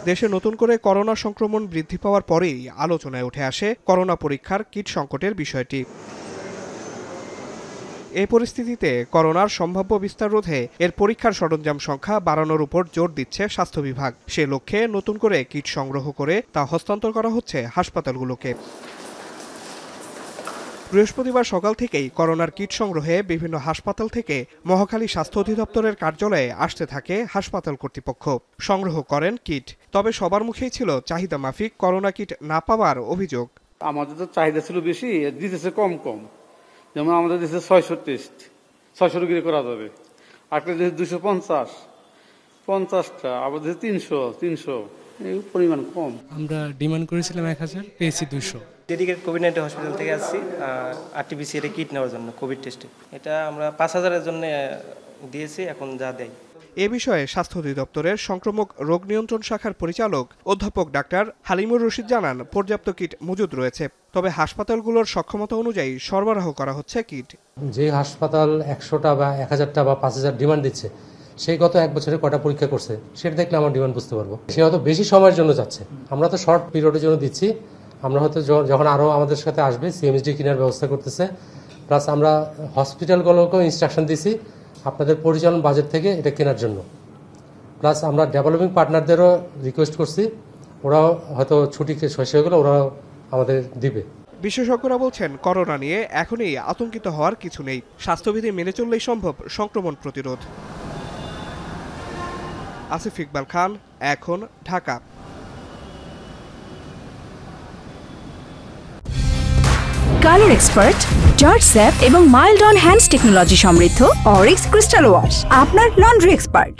দেশে নতুন করে করোনা সংক্রমণ বৃদ্ধি পাওয়ার পরেই আলোচনায় উঠে আসে করোনা পরীক্ষার কিট সংকটের বিষয়টি। এই পরিস্থিতিতে করোনার সম্ভাব্য বিস্তার রোধে এর পরীক্ষার সরঞ্জাম সংখ্যা বাড়ানোর উপর জোর দিচ্ছে স্বাস্থ্য বিভাগ। সে লক্ষ্যে নতুন করে কিট সংগ্রহ করে তা হস্তান্তর করা হচ্ছে হাসপাতালগুলোকে। বৃহস্পতিবার সকাল থেকেই করোনার কিট সংগ্রহে বিভিন্ন হাসপাতাল থেকে মহাখালী স্বাস্থ্য অধিদপ্তরের কার্যালয়ে আসতে থাকে হাসপাতাল কর্তৃপক্ষ। সংগ্রহ করেন কিট। তবে সবার মুখেই ছিল চাহিদা মাফিক করোনা কিট না পাওয়ার অভিযোগ। আমাদের তো চাহিদা ছিল বেশি, দিতেছে কম কম। যেমন আমাদের দেশে 600 টেস্ট, 600 রোগী করা যাবে। আরেকটা দেশে 250টা, আবার দেশে 300 এই পরিমাণ কম। আমরা ডিমান্ড করেছিলাম 1000, পেয়েছি 200। ডেডিকেটেড কোভিড-19 হসপিটাল থেকে আসছি RT-PCR কিট নেওয়ার জন্য কোভিড টেস্টে। এটা আমরা 5000-এর জন্য দিয়েছি, এখন যা দেয়। এ বিষয়ে স্বাস্থ্য অধিদপ্তরের সংক্রামক রোগ নিয়ন্ত্রণ শাখার পরিচালক অধ্যাপক ডাক্তার হালিমুর রশিদ জানান, পর্যাপ্ত কিট মজুদ রয়েছে, তবে হাসপাতালগুলোর সক্ষমতা অনুযায়ী সরবরাহ করা হচ্ছে কিট। যে হাসপাতাল 100টা বা 1000টা বা 5000 ডিমান্ড দিচ্ছে, সেই গত এক বছরে কটা পরীক্ষা করছে সেটা দেখলে আমার ডিমান্ড বুঝতে পারবো। সে হয়তো বেশি সময়ের জন্য যাচ্ছে, আমরা তো শর্ট পিরিয়ডের জন্য দিচ্ছি। আমরা হয়তো যখন আরও আমাদের সাথে আসবে সিএমএসডি কেনার ব্যবস্থা করতেছে, প্লাস আমরা হসপিটালগুলোকেও ইনস্ট্রাকশন দিছি আপনাদের পরিচালন বাজেট থেকে এটা কেনার জন্য। প্লাস আমরা ডেভেলপিং পার্টনারদেরও রিকোয়েস্ট করছি, ওরাও হয়তো ছুটি শেষ হয়ে গেলে ওরাও আমাদের দিবে। বিশেষজ্ঞরা বলছেন, করোনা নিয়ে এখনই আতঙ্কিত হওয়ার কিছু নেই। স্বাস্থ্যবিধি মেনে চললেই সম্ভব সংক্রমণ প্রতিরোধ। আসিফ ইকবাল খান, এখন, Dhaka. Colour expert, George sap এবং মাইল্ড অন হ্যান্ডস টেকনোলজি সমৃদ্ধ অরিক্স ক্রিস্টাল ওয়াশ আপনার লন্ড্রি এক্সপার্ট।